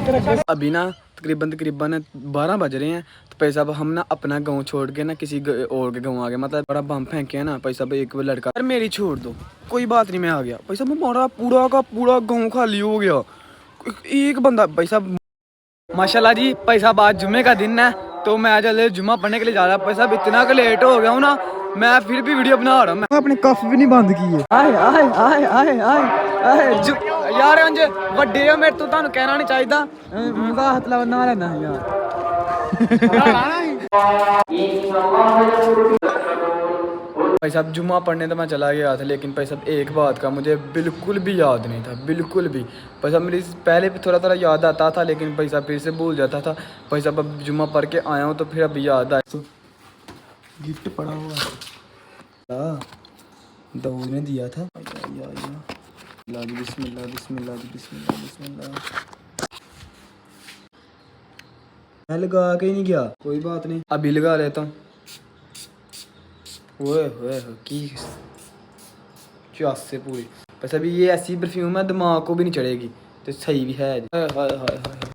अभी ना तकरीबन 12 बज रहे हैं। तो भाई साहब हम ना अपना गांव छोड़ के ना किसी और के गांव आ गए। मतलब बड़ा बम फेंके है ना भाई साहब। एक लड़का यार मेरी छोड़ दो, कोई बात नहीं, मैं आ गया भाई साहब। हमारा पूरा का पूरा गांव खाली हो गया। एक बंदा भाई साहब माशाल्लाह जी। भाई साहब आज जुम्मे का दिन है तो मैं आज जुम्मा पढ़ने के लिए जा रहा भाई साहब। इतना का लेट हो गया हूँ ना, मैं फिर भी वीडियो बना रहा हूँ। मैं अपने कफ भी नहीं बंद किए। आए आए आए आए आए आए यार अंज ਵੱਡੇ ਹੋ ਮੇਰੇ ਤੋਂ, ਤੁਹਾਨੂੰ ਕਹਿਣਾ ਨਹੀਂ ਚਾਹੀਦਾ। ਮਜ਼ਾ ਹੱਥ ਲਾਉਣਾ ਲੈਣਾ यार। भाई साहब जुम्मा पढ़ने तो मैं चला गया था, लेकिन भाई साहब एक बात का मुझे बिल्कुल भी याद नहीं था, बिल्कुल भी। भाई साहब मेरी पहले भी थोड़ा थोड़ा याद आता था, लेकिन भाई साहब फिर से भूल जाता था। भाई साहब अब जुम्मा पढ़ के आया हूँ तो फिर अभी याद आया। गिफ्ट पड़ा हुआ दाऊद ने दिया था। बिस्मिल्लाह बिस्मिल्लाह बिस्मिल्लाह बिस्मिल्लाह। मैं लगा के ही नहीं गया, कोई बात नहीं अभी लगा लेता हूँ। ओए की चास से पूरी। बस अभी ये ऐसी परफ्यूम है दिमाग को भी नहीं चढ़ेगी तो सही भी है। हाय हाय हाय हाय।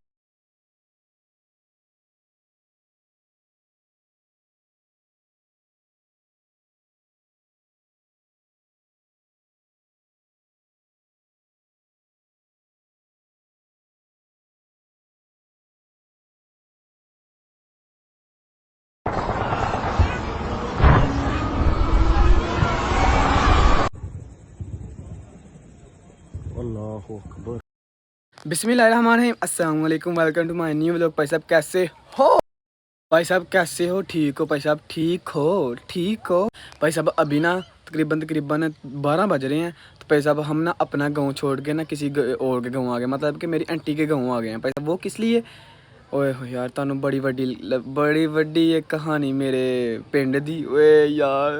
बिस्मिल्लाहिर्रहमानिर्रहीम, अस्सलाम वालेकुम, welcome to my new vlog. भाई साहब कैसे हो? भाई साहब कैसे हो? ठीक हो भाई साहब? ठीक हो? ठीक हो भाई साहब? अभी ना तकरीबन 12 बज रहे हैं। तो भाई साहब हम ना अपना गांव छोड़ के ना किसी और के गांव आ गए। मतलब कि मेरी आंटी के गांव आ गए हैं भाई साहब। वो किस लिए? ओए हो यार, तुहानू बड़ी वड्डी एक कहानी मेरे पिंड दी। ओए यार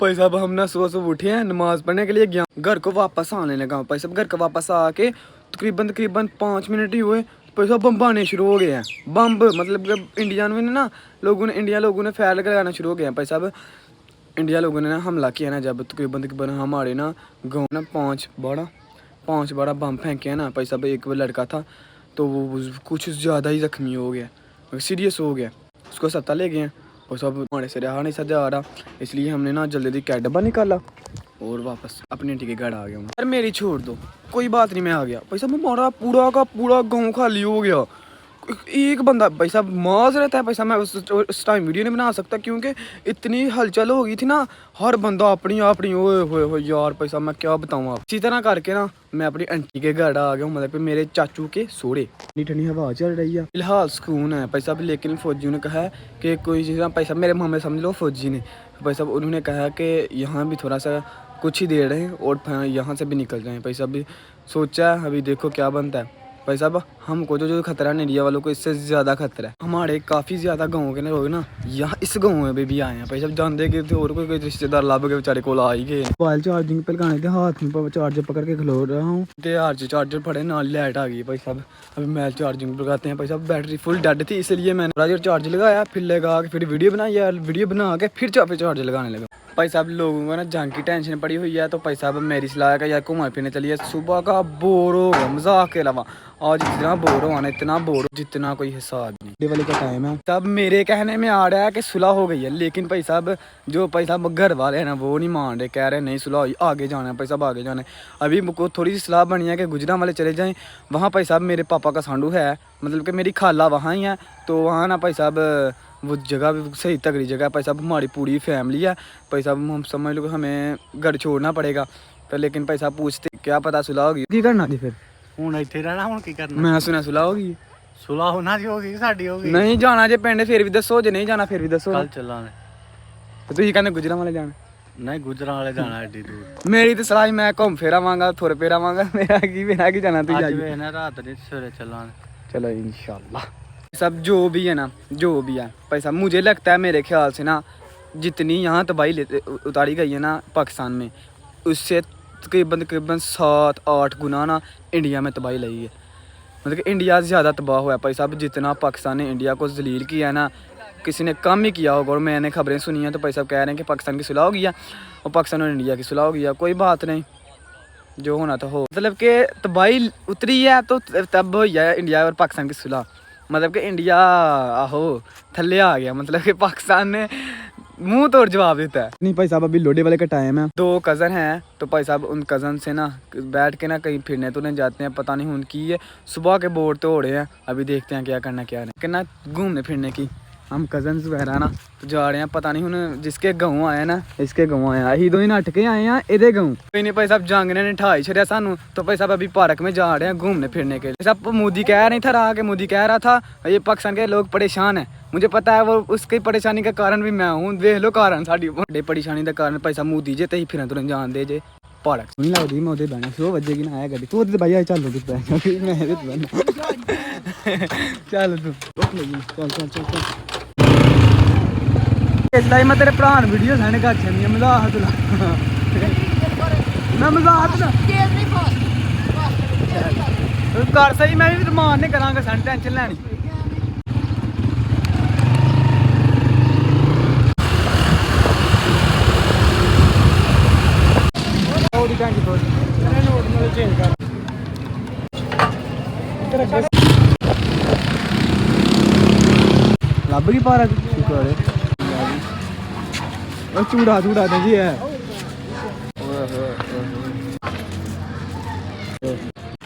भाई साहब हम ना सुबह सुबह उठे हैं, नमाज पढ़ने के लिए गया, घर को वापस आने लगा भाई साहब। घर को वापस आके तकरीबन 5 मिनट ही हुए भाई साहब बम आने शुरू हो गए हैं। बम मतलब इंडिया में ना लोगों ने फायर लगाना शुरू हो गया भाई साहब। इंडिया लोगों ने ना हमला किया ना जब तकरीबन हमारे ना गाँव ना पाँच बड़ा बम फेंके हैं ना भाई साहब। एक लड़का था तो वो कुछ ज़्यादा ही ज़ख्मी हो गया, सीरियस हो गया। उसको अस्पताल ले गए हैं और सब हमारे से रहा नहीं सजा आ रहा, इसलिए हमने ना जल्दी कैब डब्बा निकाला और वापस अपने आंटी के घर आ गया हूँ। यार मेरी छोड़ दो, कोई बात नहीं, मैं आ गया भाई साहब। हमारा पूरा का पूरा गांव खाली हो गया। एक बंदा भाई साहब माज रहता है भाई साहब। मैं उस टाइम वीडियो नहीं बना सकता क्योंकि इतनी हलचल हो गई थी ना। हर बंदा अपनी ओए होए यार भाई साहब मैं क्या बताऊँ आप। इसी तरह करके ना मैं अपनी आंटी के घर आ गया हूँ, मतलब मेरे चाचू के सोड़े। ठंडी ठंडी हवा चल रही है, फिलहाल सुकून है भाई साहब। लेकिन फौजियों ने कहा है कि कोई चीज़ भाई साहब, मेरे मामे समझ लो फौजी ने भाई साहब, उन्होंने कहा कि यहाँ भी थोड़ा सा कुछ ही देर है और यहाँ से भी निकल जाएँ भाई साहब। सोचा है अभी देखो क्या बनता है भाई साहब। हमको जो खतरा है इंडिया वालों को, इससे ज़्यादा खतरा है। हमारे काफ़ी ज़्यादा गाँव के लोग ना यहाँ इस गाँव में भी आए हैं भाई साहब। जानते कि थे और कोई रिश्तेदार लब के बेचारे को आ ही गए। मोबाइल चार्जिंग पे लगाने थे, हाथ में चार्जर पकड़ के खलो रहा हूँ। चार्जर पड़े नाल लाइट आ गई भाई साहब। अभी मैं चार्जिंग लगाते हैं भाई साहब। बैटरी फुल डेड थी इसलिए मैंने थोड़ा चार्ज लगाया, फिर लगा के फिर वीडियो बनाई यार। वीडियो बना के फिर चार्जर लगाने लगा भाई साहब। लोगों को ना जंग की टेंशन पड़ी हुई है तो भाई साहब मेरी सलाह है यार घूमने फिरने चलिए। सुबह का बोर हो गया, मजाक के अलावा आज इतना बोर हो, इतना बोर जितना कोई हिसाब नहीं। वाले का टाइम है तब मेरे कहने में आ रहा है कि सुलह हो गई है, लेकिन भाई साहब जो भाई साहब घर वाले हैं ना वो नहीं मान रहे, कह रहे नहीं सुलह हुई, आगे जाना है भाई साहब, आगे जाना है। अभी मुझको थोड़ी सी सलाह बनी है कि गुजरा वाले चले जाएं। वहाँ भाई साहब मेरे पापा का सांडू है, मतलब कि मेरी खाला वहाँ ही है। तो वहाँ ना भाई साहब वो जगह भी सही तगड़ी जगह है भाई साहब। हमारी पूरी फैमिली है भाई साहब, हम समझ लो हमें घर छोड़ना पड़ेगा तो। लेकिन भाई साहब पूछते क्या पता सुलह होगी की करना थी फिर ਹੁਣ ਇੱਥੇ ਰਹਿਣਾ ਹੁਣ ਕੀ ਕਰਨਾ मैं सुना सुलह होगी। ਸੁਲਾ ਹੋਣਾ ਜੀ ਹੋਗੀ ਸਾਡੀ ਹੋਗੀ नहीं जाना जे पिंड फिर भी दसो, जे नहीं जाना फिर भी दसो। ਕੱਲ ਚੱਲਾਂਗੇ तो तुम कहते गुजरा वाले जाना, ਨਹੀਂ ਗੁਜਰਾਂ ਵਾਲੇ ਜਾਣਾ ਐਡੀ ਦੂਰ मेरी तो सलाह मैं घूम फिर आवांगा, थुर फिर आवांगा। मेरा की जाना तू ਅੱਜ ਵੇਖਣਾ ਰਾਤ ਦੇ ਸਵੇਰੇ ਚੱਲਾਂਗੇ। चलो इंशाल्लाह। सब जो भी है ना, जो भी है भाई साहब, मुझे लगता है मेरे ख्याल से ना जितनी यहाँ तबाही उतारी गई है ना पाकिस्तान में, उससे तकरीबन 7-8 गुना ना इंडिया में तबाही लगी है। मतलब कि इंडिया ज़्यादा तबाह हुआ है भाई साहब। जितना पाकिस्तान ने इंडिया को जलील किया है ना, किसी ने कम ही किया होगा। और मैंने खबरें सुनी हैं तो भाई साहब कह रहे हैं कि पाकिस्तान की सुलह हो गई है और पाकिस्तान और इंडिया की सुलह हो गई है। कोई बात नहीं, जो होना था हो, मतलब कि तबाही उतरी है तो तब हो जाए इंडिया और पाकिस्तान की सुलह, मतलब कि इंडिया आहो थल्ले आ गया, मतलब कि पाकिस्तान ने मुंह तोड़ जवाब देता है। नहीं भाई साहब अभी लोडे वाले का टाइम है, 2 कज़न हैं तो भाई साहब उन कज़न से ना बैठ के ना कहीं फिरने तो नहीं जाते हैं, पता नहीं उनकी ये सुबह के बोर्ड तो हो रहे हैं, अभी देखते हैं क्या करना क्या नहीं करना, घूमने फिरने की हम कज़न्स वगैरह ना तो जा रहे हैं, पता नहीं हूँ जिसके गाँव आए ना इसके गाँव आए अही दो ही नट के आए हैं ਇਹਦੇ गाँव कोई नहीं भाई साहब जांगने ने ठा ही छड़िया सानू, तो भाई साहब अभी पार्क में जा रहे हैं घूमने फिरने के लिए। सब मोदी कह नहीं था रहा कि मोदी कह रहा था ये पाकिस्तान के लोग परेशान हैं, मुझे पता है वो उसकी परेशानी का कारण भी मैं हूँ, देख लो कारण साड़ी बड़े परेशानी का कारण भाई साहब मोदी जे ते ही फिर तुरंत जान दे जे पार्क नहीं लगती मैं उधर बहना 100 बजे की ना आया गड्डी तू उधर भाई चल मैं चल तू चल चल चल इसलिए मैं तेरे भरा वीडियो सैंड कर छड़ी मजाक तुला मैं मजाक ना कर सही मैं भी रमान नहीं करांगा सन टेंशन लैनी लब गई पारा चूड़ा चूड़ा जी है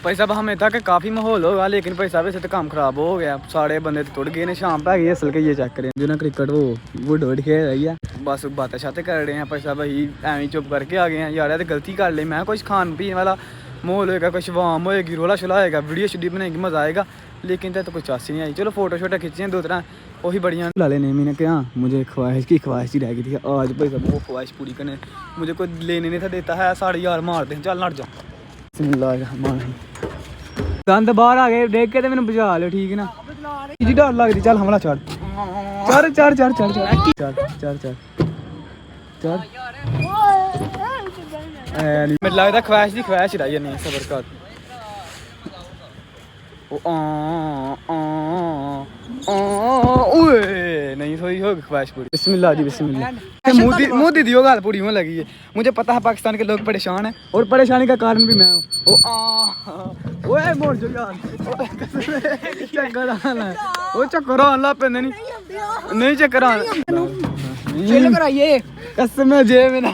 भाई साहब हमें था कि काफ़ी माहौल होगा, लेकिन भाई साहब इसे तो काम खराब हो गया, सारे बंदे तो टुट गए ने, शाम पै गई असल के ये चेक करें जो ना क्रिकेट वो वुड वुड खेल रही है, बस बातें शातें कर रहे हैं भाई साहब, अही एवं चुप करके आ गए हैं यार, तो गलती कर ली मैं, कुछ खान पीने वाला माहौल होएगा, कुछ वाम होएगी, रोला शोला होएगा, वीडियो शूडियो बनाएगी, मज़ा आएगा, लेकिन तो कोई चासी नहीं आई। चलो फोटो शोटो खींची 2-3 वही बढ़िया ला लेने, मैंने क्या मुझे ख्वाहिश की ख्वाहिश ही रह गई थी आज भाई साहब, वो ख्वाहिश पूरी करने मुझे कोई लेने नहीं था देता है, 1,500 मारते हैं, चल नट जा दंद बाहर आ गए देख के तो मैंने बचा लियो ठीक है ना, जी डर लगती, चल हमला चढ़ चढ़ चढ़ चढ़ चढ़ चढ़ चढ़ चढ़ चढ़ मुझे लगता ख्वाहिश की ख्वाहिश रही नहीं सबर कर नहीं थोड़ी होगी ख्वाहिश पूरी। बिस्मिल्लाह जी बिस्मिल्लाह। मोदी दियो गाल पूरी होने लगी है, मुझे पता है पाकिस्तान के लोग परेशान हैं और परेशानी का कारण भी मैं हूँ। ओए मोड़ जो यार चक्कर आना है, वो चक्कर आना पे नहीं चक्कर आना कराइए कसम है जे में ना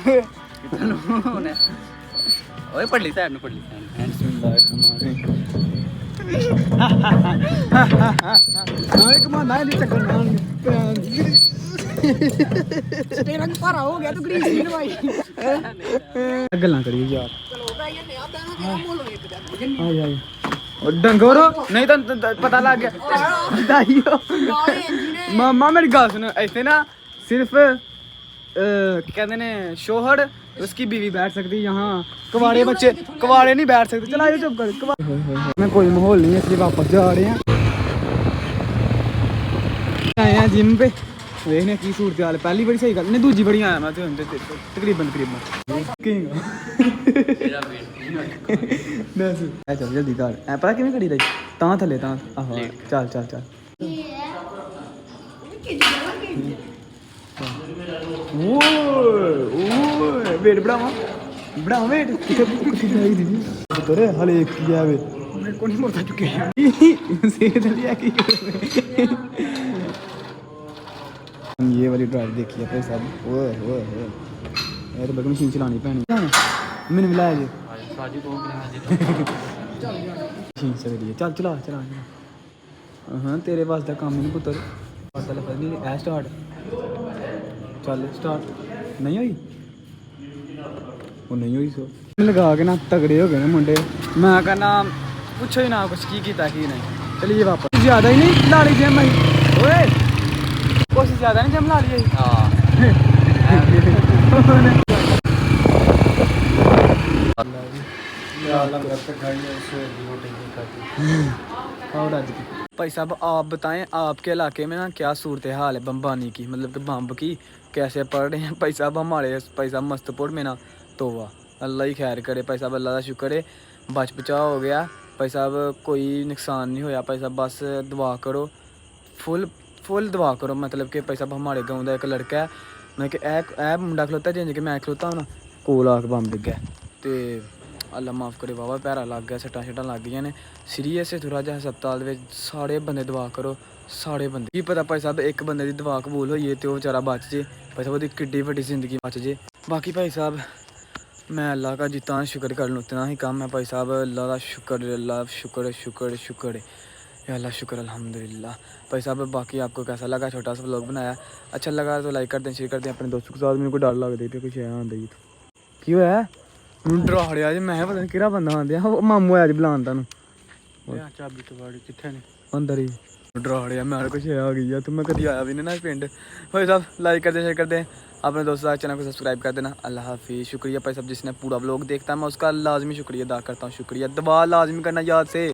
ओए पढ़ ली साहब ने पढ़ ली हो गया तो गल्ला करिए यार डंगोरो नहीं तो पता लग गया मामा मेरी गल सुनो ऐसे ना सिर्फ कहते ने शोहर उसकी बीवी बैठ सकती यहाँ, कवाड़े बच्चे कवाड़े नहीं बैठ सकते, चला चुप कर मैं कोई माहौल नहीं है इसलिए वापस जा रहे हैं, आए हैं जिम पे देखने की सूरत हाल, पहली बड़ी सही गल नहीं दूजी बड़ी आया मैं तकरीबन चल जल्दी कर पता किमें करी रही तां थले तां आहो चल चल चल वेट बढ़ावा वेट हले एक ही है मेरे को नहीं मुड़ता चुके सेहत लिया की ये वाली ड्राइव देखी है सब ओए यार बग मशीन चलानी पैनी मैंने मिलाया जी मशीन चल रही है चल चला चला हाँ तेरे पास का काम नहीं पुत्र पता लगा नहीं है स्टार्ट चल स्टार्ट नहीं हुई वो नहीं हुई सो लगा के ना तगड़े हो गए मुंडे, मैं कहना पूछो ही ना कुछ की किया की नहीं, चलिए वापस ज़्यादा ही नहीं ला ली जिम ओए कोशिश ज़्यादा नहीं जिम ला लिए भाई साहब आप बताएं आपके इलाके में ना क्या सूरत हाल है बम्बानी की, मतलब कि बम्ब की कैसे पड़ रहे हैं भाई साहब हमारे भाई साहब मस्तपुर में ना, तो वाह अल्लाह ही खैर करे भाई साहब, अल्लाह का शुक्र है बच बचाव हो गया भाई साहब, कोई नुकसान नहीं होया भाई साहब, बस दुआ करो फुल दुआ करो, मतलब कि भाई साहब हमारे गाँव का एक लड़का है मैं कि मुंडा खलोता जिंज कि मैं खलोता हूँ ना कोल आके बम्ब डिग्गा तो ਅੱਲਾ ਮਾਫ ਕਰੇ ਵਾਵਾ ਪੈਰਾ ਲੱਗ ਗਿਆ ਸੱਟਾਂ ਛੱਟਾਂ ਲੱਗ ਗਈਆਂ ਨੇ ਸੀਰੀਅਸ ਹੈ ਥੋੜਾ ਜਿਹਾ ਹਸਪਤਾਲ ਦੇ ਵਿੱਚ ਸਾਰੇ ਬੰਦੇ ਦੁਆ ਕਰੋ ਸਾਰੇ ਬੰਦੇ ਕੀ ਪਤਾ ਭਾਈ ਸਾਹਿਬ ਇੱਕ ਬੰਦੇ ਦੀ ਦੁਆ ਕਬੂਲ ਹੋਈਏ ਤੇ ਉਹ ਵਿਚਾਰਾ ਬਚ ਜੇ ਭਾਈ ਸਾਹਿਬ ਉਹਦੀ ਕਿੱਡੀ ਵੱਡੀ ਜ਼ਿੰਦਗੀ ਬਚ ਜੇ ਬਾਕੀ ਭਾਈ ਸਾਹਿਬ मैं अल्लाह का जितना शुक्र कर लूँ उतना ही कम है भाई साहब अल्लाह का शुक्र अल्लाह शुक्र शुक्र शुक्र या अल्लाह शुक्र अल्हम्दुलिल्लाह भाई साहब बाकी आपको कैसा लगा छोटा सा व्लॉग बनाया अच्छा लगा तो लाइक कर दें शेयर कर दें अपने दोस्तों के साथ मेरे को डर लगता है कुछ है आंदा जी की होया ਮੈਨੂੰ ਡਰਾ ਰਿਹਾ ਜੀ ਮੈਂ ਪਤਾ ਨਹੀਂ ਕਿਹੜਾ ਬੰਦਾ ਆਂਦਿਆ ਮਾਮੂ ਆਇਆ ਜੀ ਬੁਲਾਉਣ ਤੁਹਾਨੂੰ ਚਾਬੀ ਤੋਂ ਬਾੜੀ ਕਿੱਥੇ ਨੇ ਅੰਦਰ ਹੀ ਡਰਾ ਰਿਹਾ ਮੈਂ ਕੁਛ ਆ गई है तो मैं कभी आया भी नहीं ना पिंड भाई साहब लाइक कर दें शेयर कर दें अपने दोस्तों चैनल को सब्सक्राइब कर देना अल्लाह हाफिज़ शुक्रिया भाई साहब जिसने पूरा व्लॉग देखता है मैं उसका लाजमी शुक्रिया अदा करता हूँ शुक्रिया दुआ लाजमी करना याद से